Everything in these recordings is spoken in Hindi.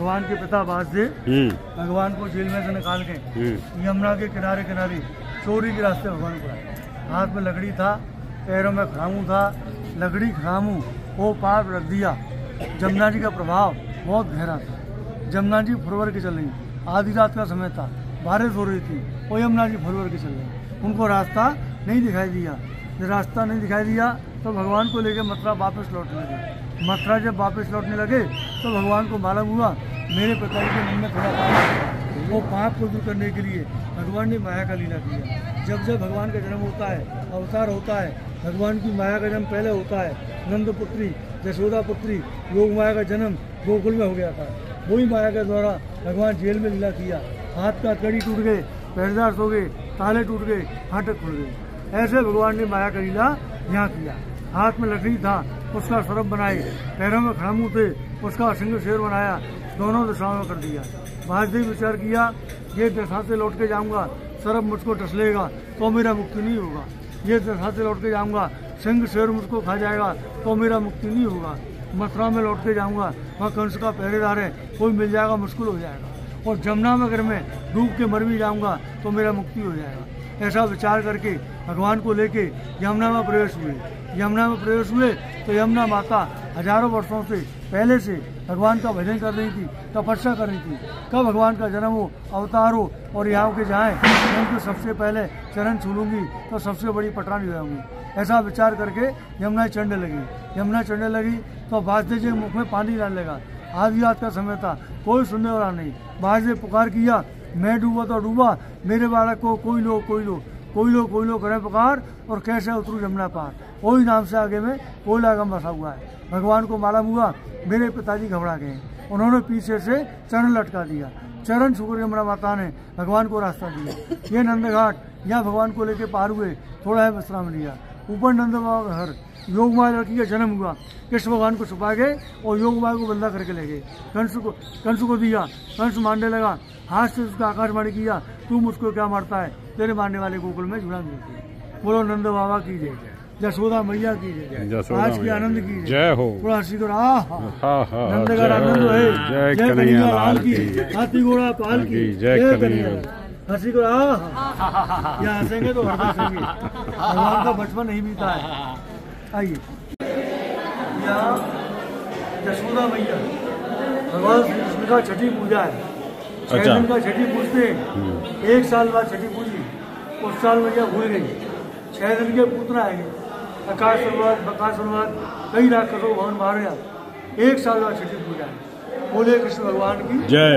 भगवान के पिता वासुदेव भगवान को जेल में से निकाल के यमुना के किनारे किनारे चोरी के रास्ते भगवान को आए। हाथ में लकड़ी था, पैरों में खड़ामू था, लकड़ी खड़ामू वो पार रख दिया। जमुना जी का प्रभाव बहुत गहरा था। जमुना जी फुरवर के चल रही, आधी रात का समय था, बारिश हो रही थी, वो यमुना जी फुरवर के चल रही। उनको रास्ता नहीं दिखाई दिया। जब रास्ता नहीं दिखाई दिया तो भगवान को लेकर मथुरा वापस लौटने लगे। मथुरा जब वापस लौटने लगे तो भगवान को मालूम हुआ मेरे पिताजी के मन में थोड़ा पाप है। वो पाप को दूर करने के लिए भगवान ने माया का लीला किया। जब जब भगवान का जन्म होता है, अवतार होता है, भगवान की माया का जन्म पहले होता है। नंद पुत्री यशोदा पुत्री योग माया का जन्म गोकुल में हो गया था। वही माया के द्वारा भगवान जेल में लीला किया। हाथ का कड़ी टूट गए, पैरदार हो गए, ताले टूट गए, फाटक खुल गए। ऐसे भगवान ने माया का लीला यहाँ किया। हाथ में लकड़ी था, उसका सर्प बनाए, पैरों में खड़ामू थे, उसका सिंह शेर बनाया, दोनों दिशाओं में कर दिया। वासुदेव विचार किया ये दशा से लौट के जाऊंगा, सर्प मुझको टस लेगा तो मेरा मुक्ति नहीं होगा। ये दशा से लौट के जाऊंगा, सिंह शेर मुझको खा जाएगा तो मेरा मुक्ति नहीं होगा। मथुरा में लौट के जाऊंगा, वहाँ कंस का पहरेदार है, कोई मिल जाएगा मुश्किल हो जाएगा। और जमुना नगर में डूब के मर भी जाऊंगा तो मेरा मुक्ति हो जाएगा। ऐसा विचार करके भगवान को लेके यमुना में प्रवेश हुए। यमुना में प्रवेश हुए तो यमुना माता हजारों वर्षों से पहले से भगवान का भजन कर रही थी, तपस्या कर रही थी। कब भगवान का जन्म हो, अवतार हो और यहाँ के जाएँ उनको सबसे पहले चरण छूलूंगी तो सबसे बड़ी पटरानी हो जाऊंगी। ऐसा विचार करके यमुना चढ़ने लगी। यमुना चढ़ने लगी तो वासुदेव जी के मुख में पानी डालने लगा। आधी रात का समय था, कोई सुनने वाला नहीं। वासुदेव पुकार किया, मैं डूबा तो डूबा, मेरे बालक को कोई लो कोई लो कोई लो कोई लो करे पुकार, और कैसे उतरू यमुना पार। वही नाम से आगे में कोई लागम बसा हुआ है। भगवान को मालूम हुआ मेरे पिताजी घबरा गए। उन्होंने पीछे से चरण लटका दिया। चरण छूकर यमुना माता ने भगवान को रास्ता दिया। ये नंद घाट, यहाँ भगवान को लेके पार हुए, थोड़ा है विश्राम लिया। ऊपर नंद बाबा का घर, योग माया लड़की का जन्म हुआ। कृष्ण भगवान को छुपा गए और योग माया को बंदा करके ले गए। कंस को दिया, कंस मारने लगा। हाथ से उसका आकाशवाणी किया, तू मुझको क्या मारता है, तेरे मारने वाले गोकुल में जुड़ा मिलती। बोलो नंद बाबा की जय, यशोदा मैया की जय, आज की आनंद की जय हो। थोड़ा हंसी करो, नंद का आनंद है, जय कन्हैया लाल की, हाथी घोड़ा पाल की जय कन्हैया। हंसी को यहाँ हंसेंगे तो हंसेंगे। भगवान का बचपन नहीं बीता है। आइए, यहाँ यशोदा मैया भगवान श्री कृष्ण का छठी पूजा है। 6 दिन का छठी पूजते हैं। 1 साल बाद छठी पूजी, उस साल मैया भूल गई। 6 दिन के पुत्र आएंगे, आकाश शुरुआत बकाश शुरुआत, कई राक्षसों भवन मार गया। 1 साल बाद छठी पूजा है। बोले कृष्ण भगवान की जय।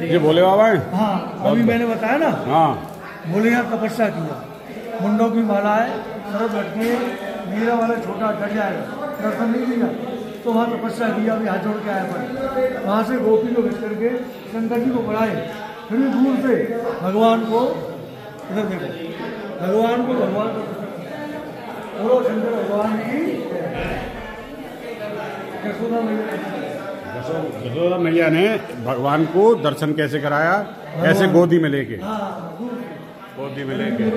ये भोले बाबा है। हाँ, अभी मैंने बताया ना। हाँ, भोलेनाथ तपस्या किया, मुंडों की माला है, सरब लटके, मेरा वाला छोटा डर जाएगा, दर्शन नहीं दिया तो वहाँ तपस्या किया। अभी हाथ जोड़ के आया पर वहाँ से गोपी को भेज करके शंकर जी को बुलाए। फिर भी दूर से भगवान को, इधर देखो, भगवान को बोलो शंकर भगवान की। यशोदा मैया ने भगवान को दर्शन कैसे कराया? ऐसे गोदी में लेके, गोदी में लेके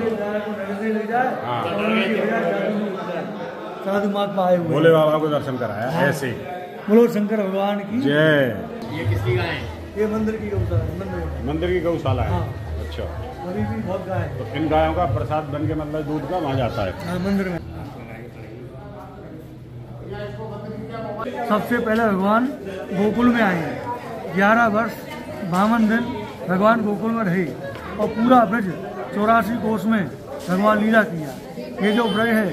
साधु महात्मा आए हुए भोले बाबा को दर्शन कराया। ऐसे बोलो शंकर भगवान की जय। ये किसकी गाय है? ये मंदिर की गौशाला है। मंदिर की गौशाला है। अच्छा, अभी भी बहुत गाय है। तो इन गायों का प्रसाद बन के मतलब दूध का वहाँ जाता है मंदिर में। सबसे पहले भगवान गोकुल में आए। 11 वर्ष 52 दिन भगवान गोकुल में रहे और पूरा ब्रज 84 कोस में भगवान लीला किया। ये जो ब्रज है,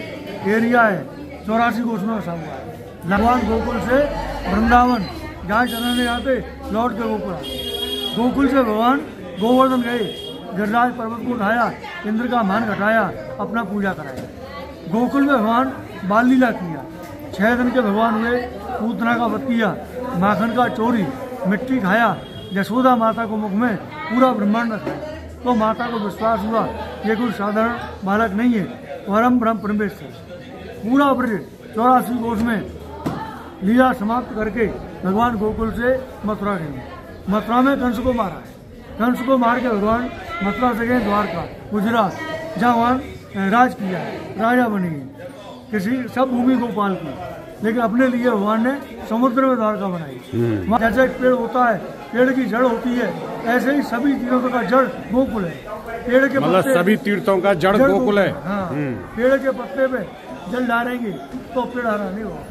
एरिया है, 84 कोस में बसा हुआ है। भगवान गोकुल से वृंदावन जहाँ चलने जाते लौट के गोकुल से भगवान गोवर्धन गए, गिरिराज पर्वत को उठाया, इंद्र का मान घटाया, अपना पूजा कराया। गोकुल में भगवान बाल लीला किया। 6 दिन के भगवान हुए, पूतना का वध किया, माखन का चोरी, मिट्टी खाया। यशोदा माता को मुख में पूरा ब्रह्मांड खाया तो माता को विश्वास हुआ ये कोई साधारण बालक नहीं है, परम ब्रह्म परमेश्वर। पूरा ब्रज 84 कोस में लीला समाप्त करके भगवान गोकुल से मथुरा गए। मथुरा में कंस को मारा है। कंस को मार के भगवान मथुरा से गए द्वारका, गुजरात, जहाँ वहाँ राज किया, राजा बने। किसी सब भूमि गोपाल की, लेकिन अपने लिए भगवान ने समुद्र में द्वारका बनाई। वहाँ जैसे एक पेड़ होता है, पेड़ की जड़ होती है, ऐसे ही सभी तीर्थों का जड़ गोकुल है। पेड़ के मतलब सभी तीर्थों का जड़ गोकुल है। हाँ, पेड़ के पत्ते पे जल डालेंगे तो पेड़ हरा नहीं होगा,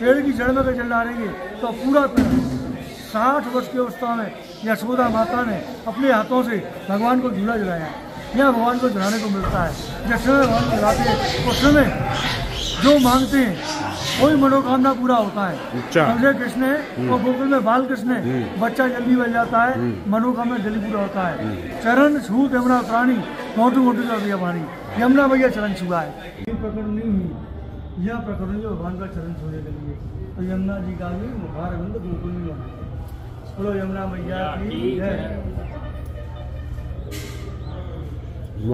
पेड़ की जड़ में अगर जल डालेंगे तो पूरा पेड़। 60 वर्ष की अवस्था में यशोदा माता ने अपने हाथों से भगवान को झूला झुलाया। यह भगवान को झुलाने को मिलता है। जिस समय भगवान झुलाते हैं उस समय जो मांगते हैं कोई मनोकामना पूरा होता है। समझे कृष्ण है और गोकुल में बाल कृष्ण है, बच्चा जल्दी बन जाता है, मनोकामना जल्दी पूरा होता है। चरण छू यमुना प्राणी मोटू मोटू कर दिया पानी, यमुना मैया चरण छुआ है। ये प्रकरण नहीं हुई, यह प्रकरण जो भगवान का चरण छूने के लिए, तो यमुना जी का भी मुखार बंद गोकुल में बोलो यमुना मैया की जय।